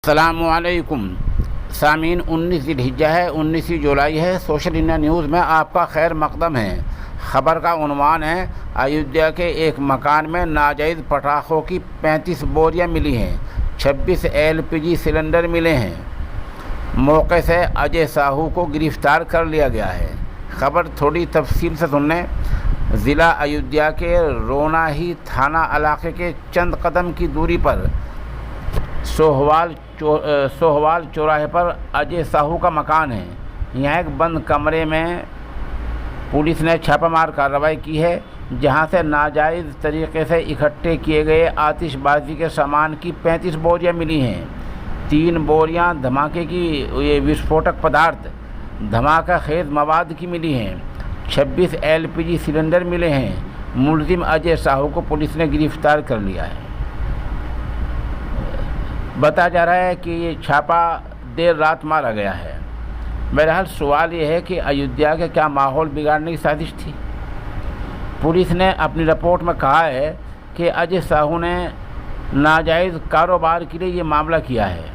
अस्सलामुअलैकुम सामीन। 19 ज़िलहिज्जा है, 19 जुलाई है। सोशल इंडिया न्यूज़ में आपका खैर मकदम है। ख़बर का उन्वान है, अयोध्या के एक मकान में नाजायज़ पटाखों की 35 बोरियां मिली हैं। 26 LPG सिलेंडर मिले हैं। मौके से अजय साहू को गिरफ़्तार कर लिया गया है। ख़बर थोड़ी तफसील से सुनने। ज़िला अयोध्या के रोनाही थाना इलाके के चंद कदम की दूरी पर सोहवाल चौराहे पर अजय साहू का मकान है। यहाँ एक बंद कमरे में पुलिस ने छापामार कार्रवाई की है, जहाँ से नाजायज़ तरीके से इकट्ठे किए गए आतिशबाजी के सामान की 35 बोरियां मिली हैं। 3 बोरियां धमाके की ये विस्फोटक पदार्थ धमाका खेज मवाद की मिली हैं। 26 LPG सिलेंडर मिले हैं। मुलजिम अजय साहू को पुलिस ने गिरफ्तार कर लिया है। बताया जा रहा है कि ये छापा देर रात मारा गया है। बहरहाल सवाल ये है कि अयोध्या के क्या माहौल बिगाड़ने की साजिश थी। पुलिस ने अपनी रिपोर्ट में कहा है कि अजय साहू ने नाजायज़ कारोबार के लिए ये मामला किया है।